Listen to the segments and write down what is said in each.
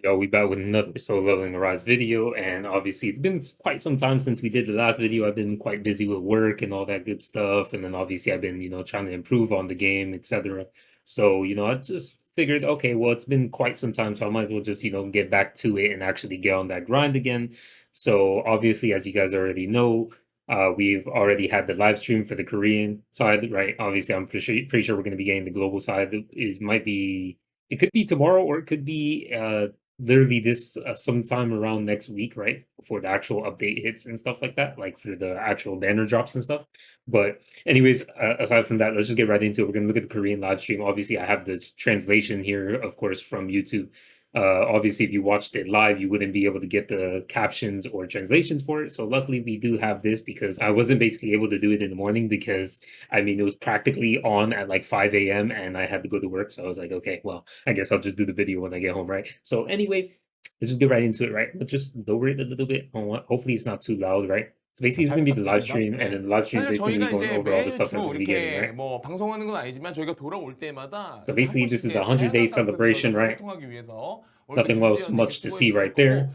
Yo, we back with another Solo Leveling Arise video, and obviously it's been quite some time since we did the last video. I've been quite busy with work and all that good stuff, and then obviously I've been, trying to improve on the game, etc. So, I just figured, okay, well, it's been quite some time, so I might as well just, get back to it and actually get on that grind again. So, obviously, as you guys already know, we've already had the live stream for the Korean side, right? Obviously, I'm pretty sure we're going to be getting the global side. It could be tomorrow, or it could be literally this sometime around next week, right? Before the actual update hits and stuff like that, like for the actual banner drops and stuff. But anyways, aside from that, let's just get right into it. We're gonna look at the Korean live stream. Obviously, I have the translation here, of course, from YouTube. Obviously, if you watched it live, you wouldn't be able to get the captions or translations for it. So luckily, we do have this because I wasn't basically able to do it in the morning because I mean, it was practically on at like 5 a.m. and I had to go to work. So I was like, okay, well, I guess I'll just do the video when I get home, right? So, anyways, let's just get right into it, right? Let's just lower it a little bit. Hopefully, it's not too loud, right? So basically, it's 잘 gonna be the live 부탁드립니다. stream, and 네. then the live stream is 사실 basically gonna be 저희가 going 이제 over all the stuff that 매주 we're gonna be getting, 이렇게 right? 뭐 방송하는 건 아니지만 저희가 돌아올 때마다 So 좀 한 basically, 번씩 this is the 이렇게 100-day 다양한 카운트들과 celebration, 좀 right? 소통하기 위해서 얼핏 Nothing else 준비되어 있는 much to 프로그램이 see 있을 right 거고 there.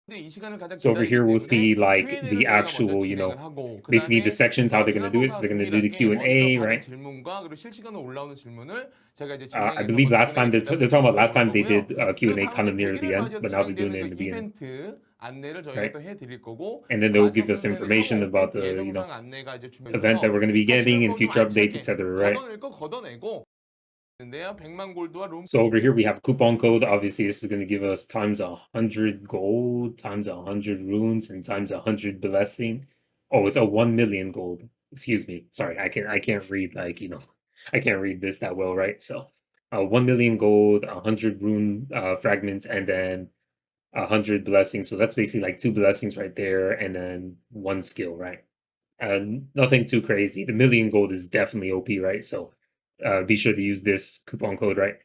근데 이 시간을 가장 So over 기다리기 here, we'll 때문에 see like Q&A를 the 저희가 먼저 actual, 진행을 하고 basically the 그다음에 sections, how they're gonna do it. So 지난번과 they're gonna do the 동일하게 먼저 Q&A, 받은 right? 질문과 그리고 실시간으로 올라오는 질문을 제가 이제 I 진행해서 believe 먼저 last time they're talking about 보내드리도록 last 할 time they 거고요. did 그리고 Q&A 다음 kind 이제 of near the 100일에서 end, 이제 but now they're doing 진행되는 it 그 in the beginning, 이벤트 안내를 저희가 right? 또 해드릴 거고 And then they'll 마지막 give us 부분에는요 information about 업데이트 the, 예정상 안내가 이제 event that 준비돼서 we're going to be getting 사실은 and 뭐 좀 future updates, 알차게 etc., right? 걷어낼 거 걷어내고 있는데요. 100만 골드와 롬 So over here we have coupon code. Obviously, this is going to give us times 100 gold, times 100 runes, and times 100 blessing. Oh, it's a 1 million gold. Excuse me. Sorry, I can't read like I can't read this that well, right? So, 1 million gold, 100 rune fragments, and then 100 blessings. So that's basically like two blessings right there, and then one skill, right? Nothing too crazy. The million gold is definitely OP, right? So be sure to use this coupon code, right?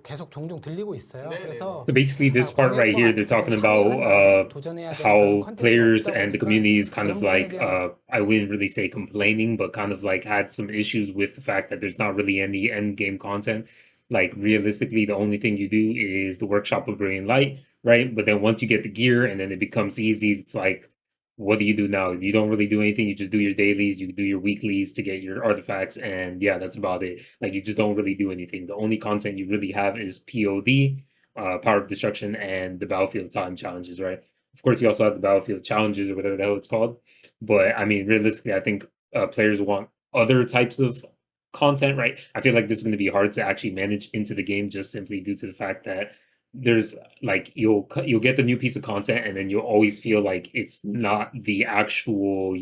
계속 종종 들리고 있어요. 네네네. 그래서 So basically, this part right 광해과 here, they're 같은 talking 사고를 about 한다면 도전해야 될 그런 how 컨텐츠가 players 없다 and the 보니까 community is kind of 그런 부분에 like 대한 I wouldn't really say complaining, but kind of like had some issues with the fact that there's not really any end game content. Like realistically, the only thing you do is the workshop of brilliant light, right? But then once you get the gear and then it becomes easy, it's like what do you do now? You don't really do anything. You just do your dailies, you do your weeklies to get your artifacts, and yeah, that's about it. Like you just don't really do anything. The only content you really have is POD, Power of Destruction, and the Battlefield Time challenges, right? Of course, you also have the Battlefield challenges or whatever the hell it's called. But I mean, realistically, I think players want other types of content, right? I feel like this is going to be hard to actually manage into the game just simply due to the fact that there's like you'll get the new piece of content and then you'll always feel like it's not the actual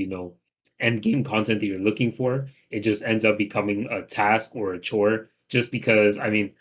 end game content that you're looking for. It just ends up becoming a task or a chore just because I mean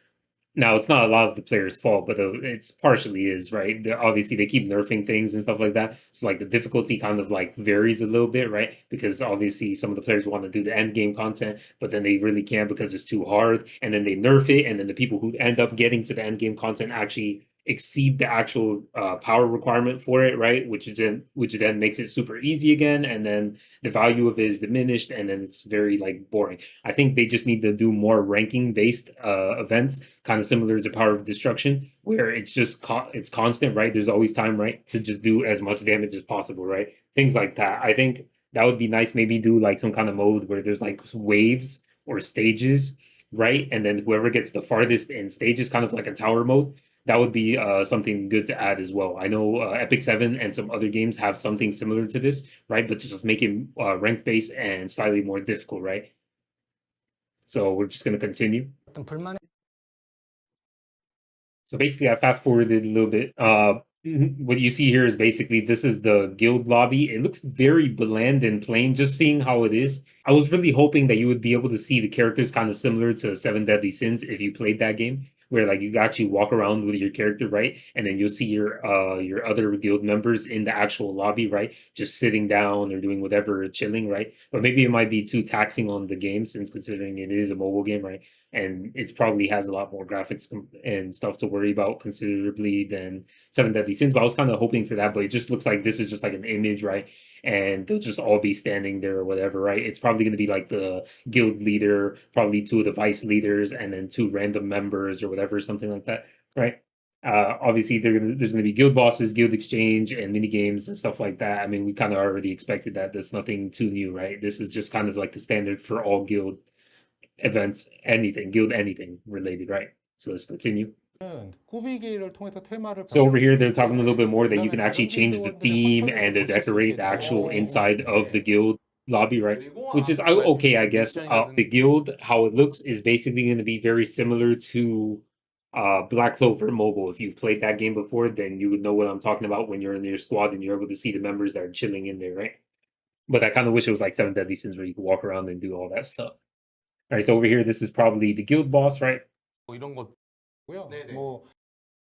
now it's not a lot of the players' fault, but it's partially is, right? Obviously they keep nerfing things and stuff like that, so like the difficulty kind of like varies a little bit, right? Because obviously some of the players want to do the end game content, but then they really can't because it's too hard, and then they nerf it, and then the people who end up getting to the end game content actually exceed the actual power requirement for it, right? Which then makes it super easy again, and then the value of it is diminished, and then it's very like boring. I think they just need to do more ranking based events, kind of similar to Power of Destruction, where it's just it's constant, right? There's always time, right, to just do as much damage as possible, right? Things like that. I think that would be nice. Maybe do like some kind of mode where there's like waves or stages, right? And then whoever gets the farthest in stages, kind of like a tower mode. That would be something good to add as well. I know Epic 7 and some other games have something similar to this, right? But to just make it ranked based and slightly more difficult, right? So we're just going to continue. 어떤 불만의 So basically, I fast forwarded a little bit. What you see here is basically this is the guild lobby. It looks very bland and plain, just seeing how it is. I was really hoping that you would be able to see the characters kind of similar to Seven Deadly Sins if you played that game, where like you actually walk around with your character, right? And then you'll see your other guild members in the actual lobby, right? Just sitting down or doing whatever, chilling, right? But maybe it might be too taxing on the game since considering it is a mobile game, right? And it probably has a lot more graphics and stuff to worry about considerably than Seven Deadly Sins. But I was kind of hoping for that, but it just looks like this is just like an image, right? And they'll just all be standing there or whatever, right? It's probably going to be like the guild leader, probably two of the vice leaders, and then two random members or whatever, something like that. right? Obviously, there's gonna be guild bosses, guild exchange, and mini games and stuff like that. I mean, we kind of already expected that. That's nothing too new, right? This is just kind of like the standard for all guild events, anything guild, anything related, right? So let's continue. 꾸미기를 통해서 테마를 So over 변경할 here, 수 they're 있고, talking a little bit more that you 그다음에 can actually 다른 change the 길드원들의 theme 헌터를 and to 보실 수 decorate 있게 the 되어 actual 있고, inside of the 네. guild lobby, right? 그리고 Which is 아까 okay, I 말씀드린 guess. 미션이라든지 The guild, how it looks, is basically going to be very similar to Black Clover Mobile. If you've played that game before, then you would know what I'm talking about when you're in your squad and you're able to see the members that are chilling in there, right? But I kind of wish it was like Seven Deadly Sins where you could walk around and do all that stuff. All right, so over here, this is probably the guild boss, right? 뭐 이런 것. 고요. 네네. 뭐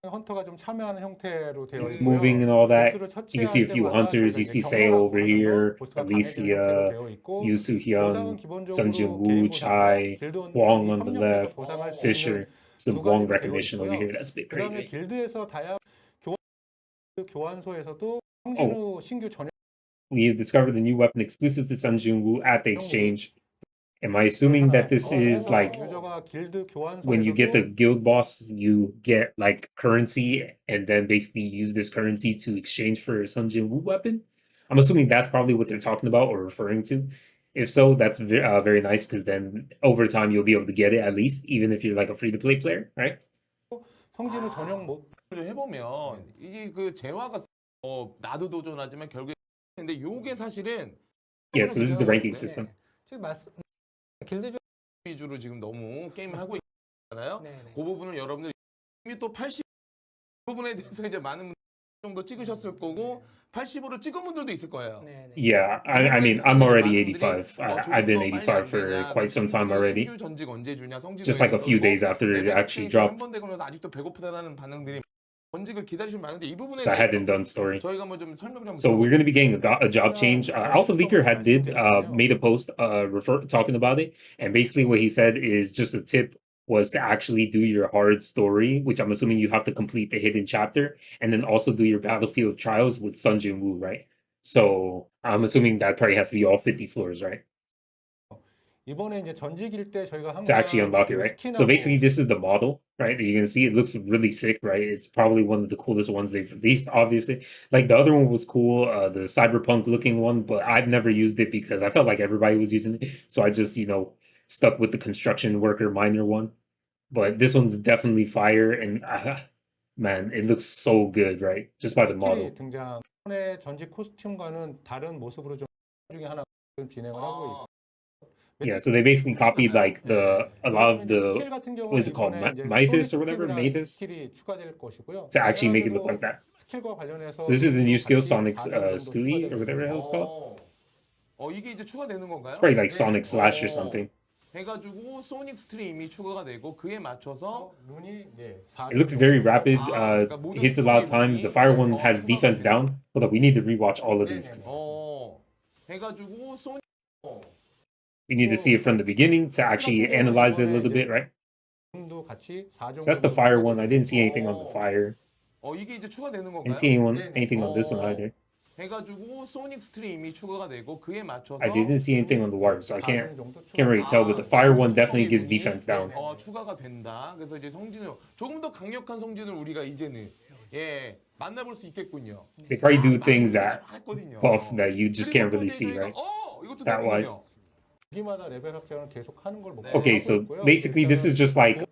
헌터가 좀 참여하는 형태로 되어 It's 있고요. moving and all that. 보스를 You can see 처치할 a few 때마다 hunters. 저희가 You 이제 see Seo 경로라고 over 하면서 here, 보스가 강해지는 형태로 Alicia, 되어 있고, Yu 보상은 Soo-hyun, Sun 기본적으로 Jin-woo, 개인 보상과 Chai, Huang 길드원들이 on the 협력해서 left, 보상할 수 있는 Fisher, some 두 Huang 가지로 되어 recognition over 있고요. here. That's a bit 그다음에 crazy. 길드에서 다양한 교환소에서도 Oh, 성진우 신규 전용 we have discovered a new weapon exclusive to Sun Jin-woo at the exchange. Am I 를 assuming 하나 that this is 있고, like 유저가 길드 when you get the 교환소에서도 guild boss, you get like currency and then basically use this currency to exchange for a Sun Jin-woo weapon? I'm assuming that's probably what they're talking about or referring to. If so, that's very nice because then over time you'll be able to get it at least, even if you're like a free to play player, right? 성진우 전용 좀 해보면 이게 그 재화가 나도 도전하지만 결국에 근데 요게 사실은 Yeah, so this is the ranking 네. system. 지금 길드 위주로 지금 너무 게임을 하고 있잖아요. 네네. 그 부분은 여러분들 이미 또 80 부분에 대해서 이제 많은 분들 정도 찍으셨을 거고 85를 찍은 분들도 있을 거예요. 네네. Yeah, I mean, I'm already 85. I've been 85 for quite some time already. 신규 전직 언제 주냐 성진우 Just like a few days after it actually dropped. 한번 되고 나서 아직도 배고프다라는 반응들이 전직을 기다리시면 많는데 이 부분에 I hadn't 대해서 done story. 저희가 뭐좀 설명 좀 So we're going to be getting a job change. Alpha Leaker had made a post talking about it, and basically what he said is just a tip was to actually do your hard story, which I'm assuming you have to complete the hidden chapter, and then also do your Battlefield Trials with Sun Jin Woo, right? So I'm assuming that probably has to be all 50 floors, right? 이번에 이제 전직일 때 저희가 To actually 항상 unlock it, 그 right? So 스킨하고 basically, this is the model, right? That you can see. It looks really sick, right? It's probably one of the coolest ones they've released. Obviously, like the other one was cool, the cyberpunk looking one, but I've never used it because I felt like everybody was using it, so I just stuck with the construction worker miner one. But this one's definitely fire, and man, it looks so good, right? Just by the model. 스킬이 등장. 이번에 전직 코스튬과는 다른 모습으로 좀 중에 하나 좀 진행을 하고 있고. Yeah, so they basically copied like a lot of the 스킬 같은 what is it called, 이번에 이제 Mythos or 소닉 whatever, 스킬이라는 Mythos, 스킬이 추가될 것이고요. to actually make it look like that. 스킬과 관련해서 So this is the new skill, 같이 Sonic's 4명 정도 Scooby 추가될 or whatever the hell it's called. 이게 이제 추가되는 건가요? It's probably like Sonic Slash or something. 해가지고 소닉 스트림이 추가가 되고 그에 맞춰서 눈이 It looks very rapid. 그러니까 모든 Hits a lot of times. The fire one has defense down. Hold up, we need to rewatch all of these. 해가지고 소닉 We need to see it from the beginning to actually analyze it a little bit, right? 눈도 같이 So that's the fire one. I didn't see anything on the fire. 이게 이제 추가되는 건가요? Didn't see anything on this one either. 해가지고 소닉 스트림이 추가가 되고 그에 맞춰서 I didn't see anything on the water, so I can't really tell. But the fire one definitely gives defense down. 추가가 된다. 그래서 이제 성진우 조금 더 강력한 성진우 우리가 이제는 만나볼 수 있겠군요. They probably do things that 했거든요. buff that you just can't really see, right? 이것도 Stat wise. 되거든요. 기마다 레벨 확장을 계속 하는 걸 Okay, so basically this is just like,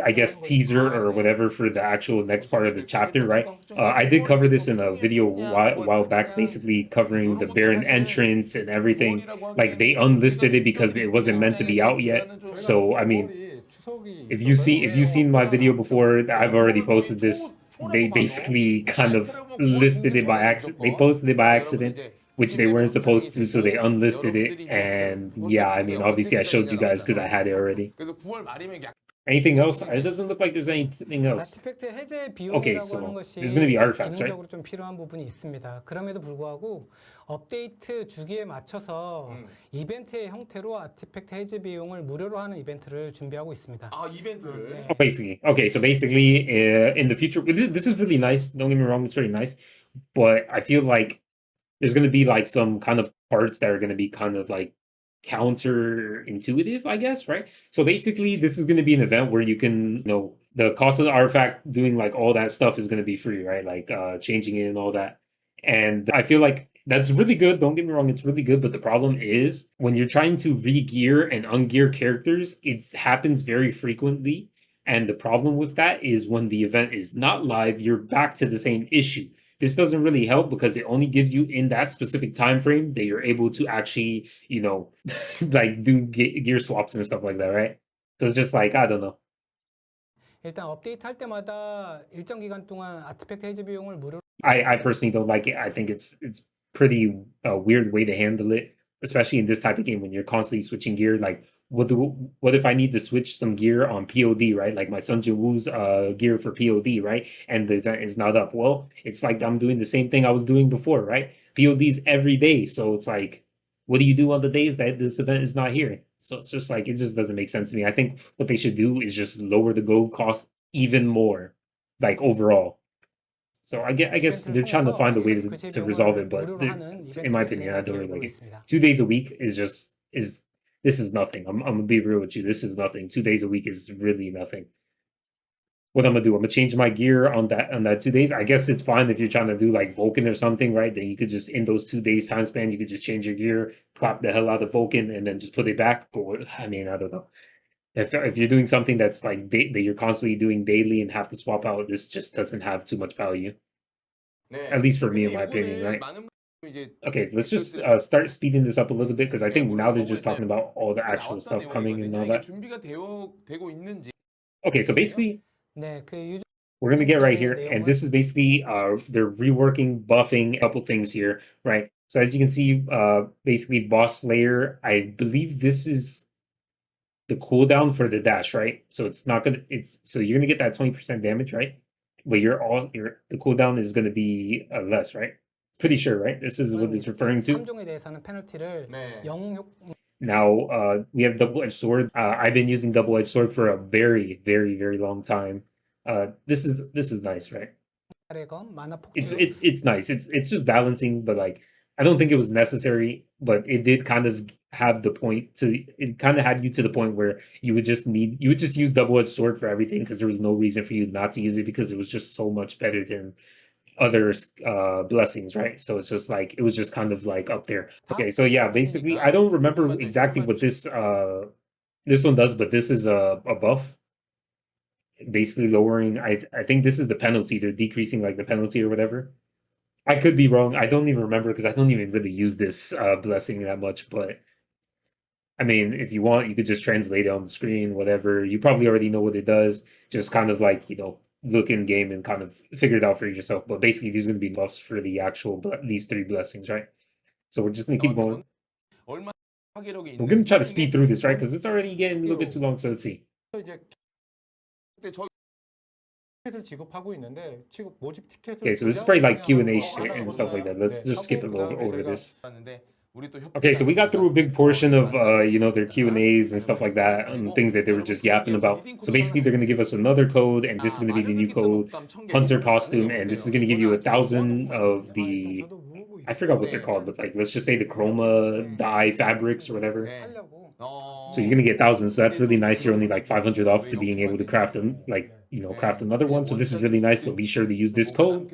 I guess teaser or whatever for the actual next part of the chapter, right? I did cover this in a video a while back, basically covering the Baron entrance and everything. Like they unlisted it because it wasn't meant to be out yet. So I mean, if you've seen my video before, I've already posted this. They basically kind of listed it by accident. They posted it by accident, which they weren't supposed to, so they unlisted it. And yeah, I mean, obviously I showed you guys because I had it already. 그래서 9월 말이면 Anything else? It doesn't look like there's anything else. 아티팩트 해제 Okay, 비용이라고 so 하는 것이 there's gonna be artifacts, right? 기능적으로 좀 필요한 부분이 있습니다. 그럼에도 불구하고 업데이트 주기에 맞춰서 이벤트의 형태로 아티팩트 해제 비용을 무료로 하는 이벤트를 준비하고 있습니다. 이벤트를. Basically, okay, so basically, in the future, this is really nice. Don't get me wrong, it's really nice, but I feel like there's gonna be like some kind of parts that are gonna be kind of like counterintuitive, I guess, right? So basically, this is going to be an event where you can, the cost of the artifact doing like all that stuff is going to be free, right? Like changing it and all that. And I feel like that's really good. Don't get me wrong, it's really good. But the problem is when you're trying to re-gear and ungear characters, it happens very frequently. And the problem with that is when the event is not live, you're back to the same issue. This doesn't really help because it only gives you in that specific time frame that you're able to actually, like do gear swaps and stuff like that, right? So it's just like, I don't know. 일단 업데이트 할 때마다 일정 기간 동안 아티팩트 해지 비용을 무료로 I personally don't like it. I think it's pretty weird way to handle it, especially in this type of game when you're constantly switching gear. Like, what if I need to switch some gear on POD, right? Like my Sun Jin Woo's gear for POD, right? And the event is not up. Well, it's like I'm doing the same thing I was doing before, right? POD's every day, so it's like, what do you do on the days that this event is not here? So it's just like it just doesn't make sense to me. I think what they should do is just lower the gold cost even more, like overall. So I guess they're trying to find a way to resolve it, but in my opinion, I don't really like it. 2 days a week is this is nothing. I'm gonna be real with you. This is nothing. 2 days a week is really nothing. What I'm gonna do? I'm gonna change my gear on that 2 days. I guess it's fine if you're trying to do like Vulcan or something, right? Then you could just in those 2 days time span, you could just change your gear, clap the hell out of Vulcan, and then just put it back. Or I mean, I don't know. If you're doing something that's like that you're constantly doing daily and have to swap out, this just doesn't have too much value. 네. At least for me, in 근데 my opinion, 요거는 right? 많은 분들이 이제 Okay, let's just start speeding this up a little bit because I think now they're just talking about all the actual 나왔던 stuff coming and all 내용이거든요. 이게 that. 준비가 되고 있는지. Okay, so basically, 네, 그 유저 we're gonna get right here, 내용은- and this is basically they're reworking, buffing a couple things here, right? So as you can see, basically boss slayer. I believe this is the cooldown for the dash, right? So it's not gonna. So you're gonna get that 20% damage, right? But the cooldown is gonna be less, right? Pretty sure, right? This is what it's referring to. 3종에 대해서는 페널티를 네. Now we have double-edged sword. I've been using double-edged sword for a very, very, very long time. This is nice, right? 가래검, 만화 폭주, It's nice. It's just balancing, but like I don't think it was necessary, but it did kind of have the point to it kind of had you to the point where you would just use double-edged sword for everything because there was no reason for you not to use it because it was just so much better than other blessings, right? So it's just like it was just kind of like up there. Okay, so yeah, basically I don't remember exactly what this one does, but this is a buff. Basically lowering I think this is the penalty. They're decreasing like the penalty or whatever. I could be wrong. I don't even remember because I don't even really use this blessing that much, but I mean, if you want, you could just translate it on the screen, whatever. You probably already know what it does. Just kind of like, look in game and kind of figure it out for yourself. But basically, these are going to be buffs for the actual these 3 blessings, right? So we're just going to keep going. 얼마 파괴력이 We're going to try to speed through this, right? Because it's already getting a little bit too long. So let's see. 이제 근데 저 티켓을 지급하고 있는데 지금 모집 티켓을 Okay, so this is probably like Q&A shit and stuff like that. Let's just skip it over this. 봤는데 우리 또 Okay, so we got through a big portion of their Q&As and stuff like that and things that they were just yapping about. So basically they're going to give us another code and this is going to be the new code, Hunter costume, and this is going to give you 1,000 of the I forgot what they're called, but like let's just say the chroma dye fabrics or whatever. So you're gonna get 1,000, so that's really nice. You're only like 500 off to being able to craft them, craft another one. So this is really nice. So be sure to use this code.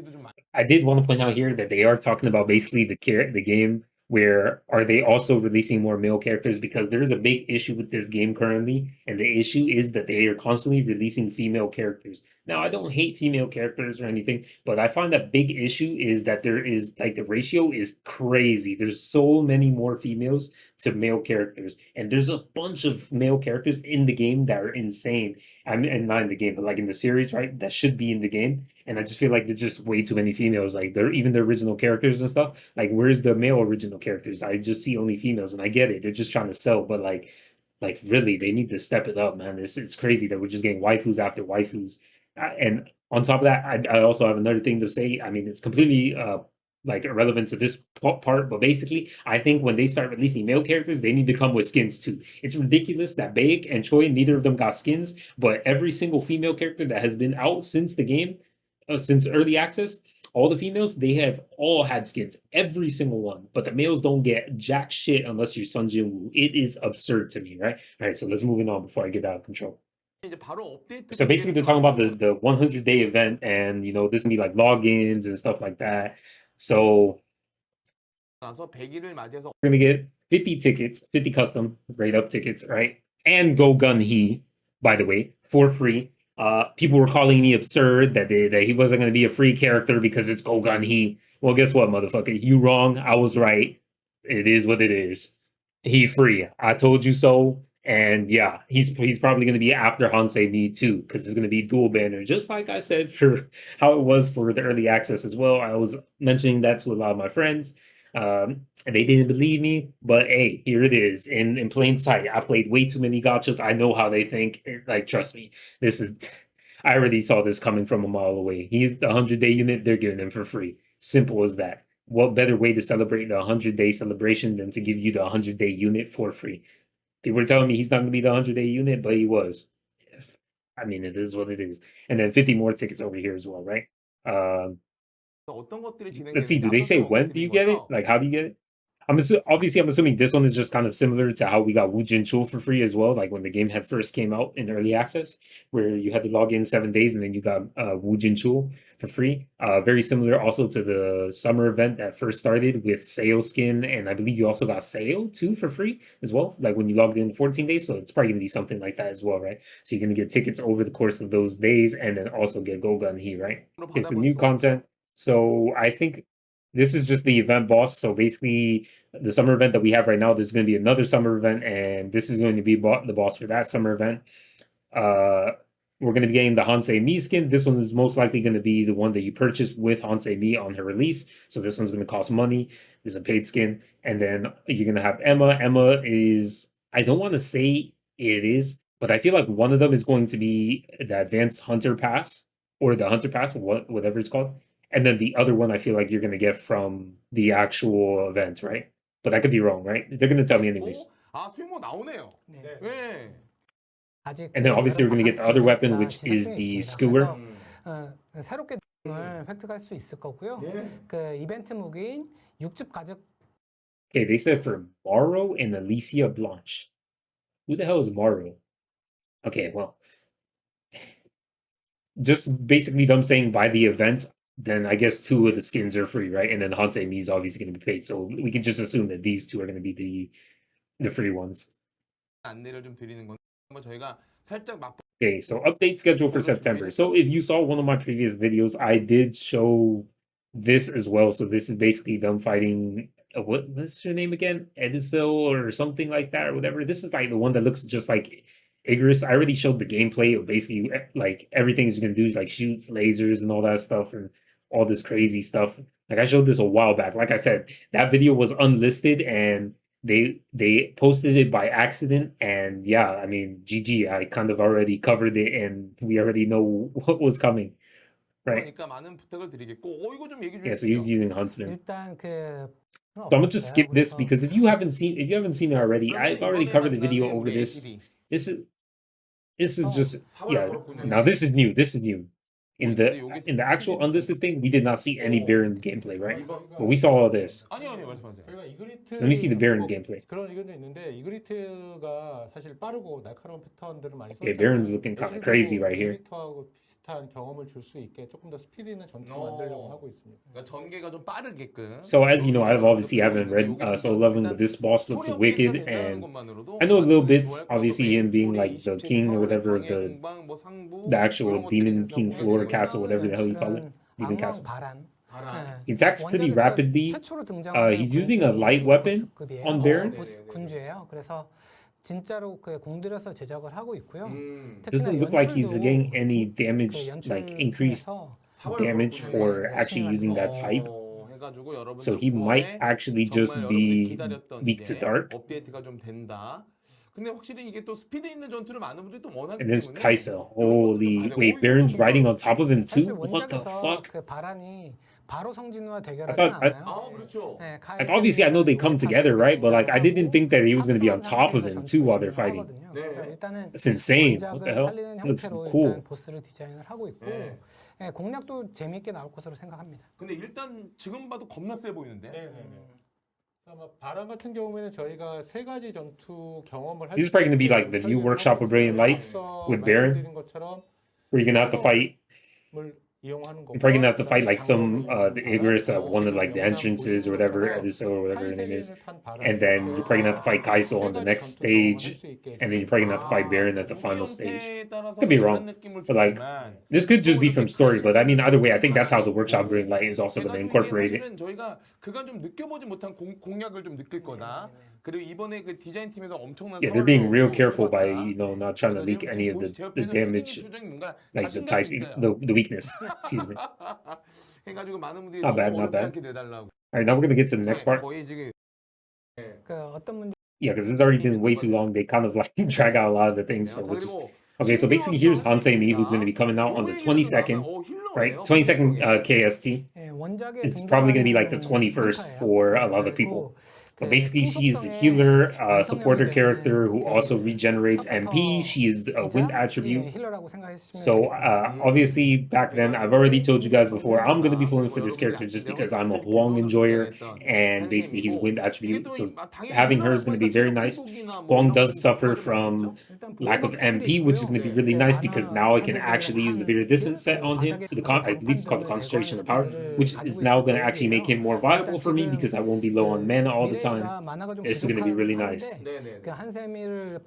I did want to point out here that they are talking about basically the game where are they also releasing more male characters because there's a big issue with this game currently, and the issue is that they are constantly releasing female characters. Now, I don't hate female characters or anything, but I find that big issue is that there is like the ratio is crazy. There's so many more females to male characters, and there's a bunch of male characters in the game that are insane. And not in the game, but like in the series, right? That should be in the game. And I just feel like there's just way too many females. Like they're even the original characters and stuff. Like where's the male original characters? I just see only females, and I get it. They're just trying to sell, but like really, they need to step it up, man. It's crazy that we're just getting waifus after waifus. And on top of that, I also have another thing to say. I mean, it's completely like irrelevant to this part, but basically, I think when they start releasing male characters, they need to come with skins too. It's ridiculous that Baek and Choi, neither of them got skins, but every single female character that has been out since the game, since early access, all the females, they have all had skins, every single one. But the males don't get jack shit unless you're Sun Jin Woo. It is absurd to me, right? All right, so let's move on before I get out of control. 이제 바로 업데이트 So basically, they're talking about the 100-day event, and this can be like logins and stuff like that. So 나서 100일을 맞이해서 we're gonna get 50 tickets, 50 custom grade up tickets, right? And Go Gun He, by the way, for free. People were calling me absurd that he wasn't gonna be a free character because it's Go Gun He. Well, guess what, motherfucker? You wrong. I was right. It is what it is. He free. I told you so. And yeah, he's probably going to be after Hansei Me too, because it's going to be dual banner, just like I said for how it was for the early access as well. I was mentioning that to a lot of my friends, and they didn't believe me. But hey, here it is in plain sight. I played way too many gachas. I know how they think. Like, trust me, this is. I already saw this coming from a mile away. He's the 100-day unit. They're giving him for free. Simple as that. What better way to celebrate the 100-day celebration than to give you the 100-day unit for free? People were telling me he's not going to be the 100-day unit, but he was. I mean, it is what it is. And then 50 more tickets over here as well, right? 어떤 것들이 Let's see. 진행되는지 Do they say when do you get it? Like, how do you get it? I'm assuming this one is just kind of similar to how we got Wu Jin Chul for free as well. Like when the game had first came out in early access, where you had to log in 7 days and then you got Wu Jin Chul for free. Very similar also to the summer event that first started with Sale skin, and I believe you also got Sale too for free as well. Like when you logged in 14 days, so it's probably gonna be something like that as well, right? So you're gonna get tickets over the course of those days, and then also get Gogun He, right? It's some new content. So I think this is just the event boss. So basically, the summer event that we have right now, there's going to be another summer event, and this is going to be the boss for that summer event. We're going to be getting the Hansei Mi skin. This one is most likely going to be the one that you purchase with Hansei Mi on her release. So this one's going to cost money. This is a paid skin. And then you're going to have Emma. Emma is, I don't want to say it is, but I feel like one of them is going to be the Advanced Hunter Pass or the Hunter Pass, whatever it's called. And then the other one I feel like you're going to get from the actual event, right? But I could be wrong, right? They're going to tell me anyways. 아, 수imo 나오네요. 네. 네. 아직 And then obviously we're going to get the other weapon, which is the skewer. 새롭게 을 획득할 수 있을 거고요. 그 이벤트 무기인 6집 가죽. Okay, they said for Morrow and Alicia Blanche. Who the hell is Morrow? Okay, well, just basically them saying by the event, then I guess 2 of the skins are free, right? And then Hansei Mi is obviously going to be paid. So we can just assume that these 2 are going to be the free ones. 안내를 좀 드리는 건 한번 저희가 살짝 맛보. Okay, so update schedule for September. So if you saw one of my previous videos, I did show this as well. So this is basically them fighting. What's her name again? Edisel or something like that or whatever. This is like the one that looks just like Igris. I already showed the gameplay of basically like everything he's gonna do is like shoots lasers and all that stuff and all this crazy stuff. Like I showed this a while back. Like I said, that video was unlisted and they posted it by accident. And yeah, I mean, GG. I kind of already covered it and we already know what was coming, right? 그러니까 많은 부탁을 드리겠고, 이거 좀 얘기 좀 Yeah, so 해주세요. he's using Huntsman. 일단 그 So I'm gonna just skip this because if you haven't seen it already, I've already covered the video over this. This is just yeah. Now this is new. This is new. In the actual unlisted thing, we did not see any Baron gameplay, right? But we saw all this. 아니요, 말씀하세요. 저희가 이그리트 So let me see the Baron gameplay. 그런 의견도 있는데 이그리트가 사실 빠르고 날카로운 패턴들을 많이 Okay, Baron's looking kind of crazy right here. 이그리트하고 비슷한 경험을 줄 수 있게 조금 더 스피드 있는 전투를 만들려고 하고 있습니다. 그러니까 전개가 좀 빠르게끔. So as you know, I've obviously haven't read Soul 11, but this boss looks wicked, and I know a little bits. Obviously, him being like the king or whatever of the actual demon king floor castle, whatever the hell you call it, demon castle. He attacks pretty rapidly. He's using a light weapon on Baron. 군주예요. 그래서 진짜로 그 공들여서 제작을 하고 있고요. Doesn't look like he's getting any damage, like increased damage for actually using that type. So he might actually just be weak to dark. 업데이트가 좀 된다. 근데 확실히 이게 또 스피드 있는 전투를 많은 분들이 또 원하기 And there's 때문에 Kaisa. Holy wait, Baron's riding on top of him too? 사실 What the 원작에서 fuck? 그 바란이 바로 성진우와 I 대결하진 thought 않아요. 아, 그렇죠. 네, like obviously I know they come together, right? But like I didn't think that he was going to be on top of him too while they're fighting. 그래서 일단은 That's insane. What the 원작을 hell? 살리는 It looks 형태로 cool. 일단 보스를 디자인을 하고 있고 네. 예, 공략도 재미있게 나올 것으로 생각합니다. 근데 일단 지금 봐도 겁나 세 보이는데. 아마 바람 같은 경우에는 저희가 세 가지 전투 경험을 할 This is probably going to be like the new workshop of Brilliant Lights with Baron, 말씀드린 것처럼 where you're going to have to fight. 을 이용하는 You're probably gonna have to 것과 fight like some 그다음에 the Igris at one of like the 영상 entrances or 보여주는 whatever, 것처럼 Ediso or whatever her name is. 카이셀린을 탄 바람 And then you're probably gonna have to fight Kaiso on the 세 next 가지 전투 stage, 경험을 할수 있게 and then you're probably gonna have to fight Baron at the 무기 final stage. 형태에 따라서 Could be 다른 wrong, 느낌을 but like 주지만 this could just be from story, but I mean either way, I think that's how the workshop Brilliant Light is also 제가 gonna 좀 이게 incorporate it. 사실은 저희가 그간 좀 느껴보지 못한 공략을 좀 느낄 거다. 그리고 이번에 그 디자인 팀에서 엄청난 Yeah, they're being real 서울로 careful by 뽑았다. not trying to 그래서 leak 지금 any of 보시- 제 the 옆에는 damage, 피디님 표정이 뭔가 like the 자신감이 type, 있어요. the weakness. Excuse me. 해가지고 많은 분들이 Not 너무 bad, not 어렵지 bad. 않게 내달라고. All right, now we're gonna get to the next part. 거의 지금 그 어떤 문제 Yeah, because it's already been way too long. They kind of like drag out a lot of the things, so 자, we'll just. 그리고 Okay, so basically here's Hansei-Mi, who's going to be coming out on the 22nd, right? 22nd KST. 예, 원작에 It's probably going to be like the 21st for a lot of people. But basically, she is a healer, supporter character who also regenerates MP. She is a wind attribute. 힐러라고 생각하시면 So obviously, back then, I've already told you guys before, I'm going to be pulling for this character just because I'm a Huang enjoyer, and basically he's wind attribute. So having her is going to be very nice. Huang does suffer from lack of MP, which is going to be really nice because now I can actually use the very distant set on him. I believe it's called the concentration of power, which is now going to actually make him more viable for me because I won't be low on mana all the time. This is going to be really nice. 그 한세미를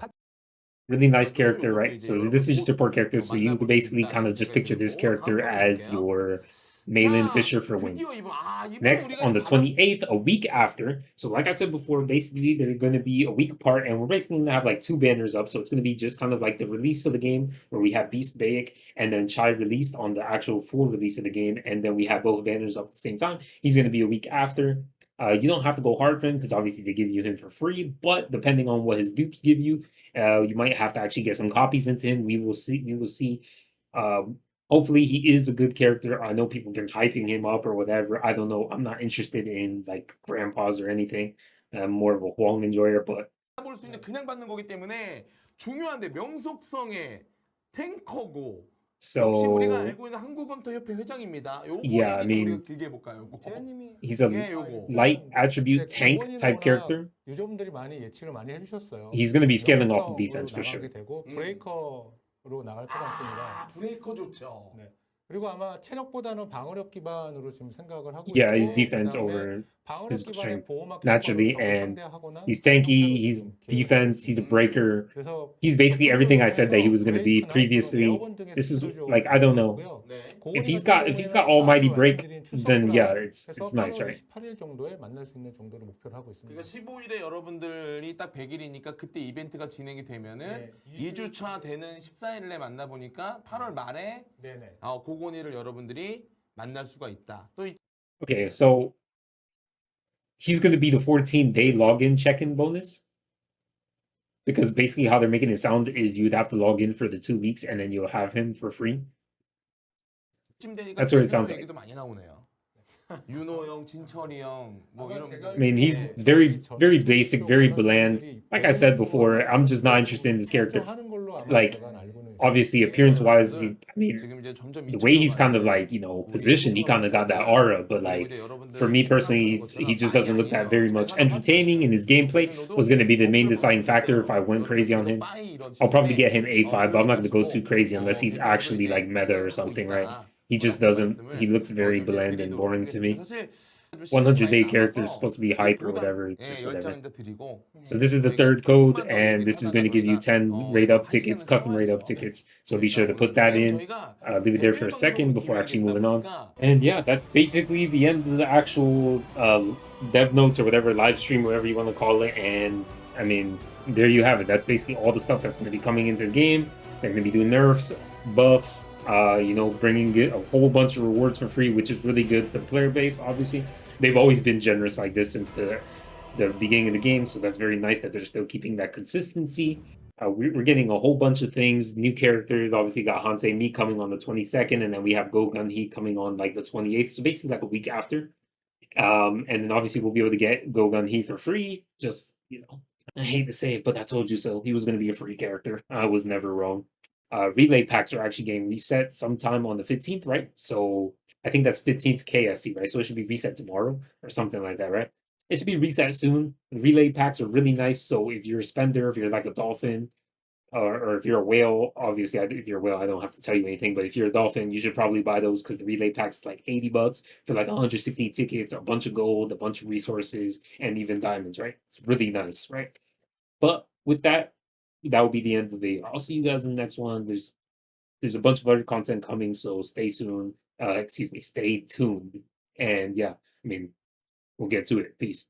Really nice character, right? So this is just a support character, so you could basically kind of just picture this character as your Malin Fisher for Wing. Next, on the 28th, a week after. So like I said before, basically they're going to be a week apart, and we're basically going to have like two banners up. So it's going to be just kind of like the release of the game, where we have Beast Bayek and then Chai released on the actual full release of the game, and then we have both banners up at the same time. He's going to be a week after. You don't have to go hard for him because obviously they give you him for free, but depending on what his dupes give you, you might have to actually get some copies into him. We will see. We will see. Hopefully he is a good character. I know people have been hyping him up or whatever. I don't know. I'm not interested in like grandpas or anything. I'm more of a Huang enjoyer, but 볼 수 있는 그냥 받는 거기 때문에 중요한데 명속성의 탱커고 역시 우리가 so 알고 있는 한국헌터 협회 회장입니다. 요거 Yeah, I 얘기 좀 mean, 우리가 길게 해볼까요? 요거. 재현님이 he's a 예, 요거. light attribute tank type character. 유저분들이 많이 예측을 많이 해주셨어요. He's going to be scaling off of defense for sure. 되고 브레이커로 나갈 것 같습니다. 브레이커 좋죠. 네. 그리고 아마 체력보다는 방어력 기반으로 지금 생각을 하고 Yeah, his 있고, defense 그다음에 over 방어력 his 기반의 strength 보호막 naturally, 효과로 적을 and 상대하거나 he's tanky, he's 형태로 좀 defense, he's a breaker. 그래서 He's basically everything I said that he was going to be 브레이크나 previously. 에어건 등의 This is 스킬을 like I don't know. 조절하고요. 네. If he's got Almighty Break, then yeah, it's nice, right? 18일 정도에 만날 수 있는 정도로 목표를 하고 있습니다. 그러니까 15일에 여러분들이 딱 100일이니까 그때 이벤트가 진행이 되면은 2주차 되는 14일에 만나 보니까 8월 말에 네네. 고고니를 여러분들이 만날 수가 있다. 또 Okay, so he's going to be the 14-day login check-in bonus. Because basically how they're making it sound is you'd have to log in for the 2 weeks and then you'll have him for free. 쯤 되니까 That's what it sounds like. 얘기도 많이 나오네요. 윤호 형, 진철이 형, 뭐 이런. I mean, he's very, very basic, very bland. Like I said before, I'm just not interested in this character. Like, obviously, appearance-wise, I mean, 지금 이제 점점 the way he's kind of like, you know, positioned, he kind of got that aura. But like, for me personally, he just doesn't look that very much entertaining, and his gameplay was going to be the main deciding factor if I went crazy on him. I'll probably get him A5, but I'm not going to go too crazy unless he's actually like meta or something, right? He just doesn't, he looks very bland and boring to me. 100-day character is supposed to be hype or whatever, it's just whatever. So this is the third code, and this is going to give you 10 rate up tickets, custom rate up tickets. So be sure to put that in. Leave it there for a second before actually moving on. And yeah, that's basically the end of the actual dev notes or whatever, live stream, whatever you want to call it. And I mean, there you have it. That's basically all the stuff that's going to be coming into the game. They're going to be doing nerfs, buffs, you know, bringing a whole bunch of rewards for free, which is really good for the player base, obviously. They've always been generous like this since the beginning of the game, so that's very nice that they're still keeping that consistency. We're getting a whole bunch of things, new characters. Obviously, got Hansei Mi coming on the 22nd, and then we have Go Gun He coming on like the 28th. So basically, like a week after. And then obviously we'll be able to get Go Gun He for free. Just I hate to say it, but I told you so. He was going to be a free character. I was never wrong. Relay packs are actually getting reset sometime on the 15th, right? So I think that's 15th KST, right? So it should be reset tomorrow or something like that, right? It should be reset soon. The relay packs are really nice. So if you're a spender, if you're like a dolphin, or if you're a whale, obviously, if you're a whale, I don't have to tell you anything. But if you're a dolphin, you should probably buy those because the relay packs is like $80 for like 160 tickets, a bunch of gold, a bunch of resources, and even diamonds, right? It's really nice, right? But with that, that will be the end of the video. I'll see you guys in the next one. There's a bunch of other content coming, so stay soon. Stay tuned. And yeah, I mean, we'll get to it. Peace.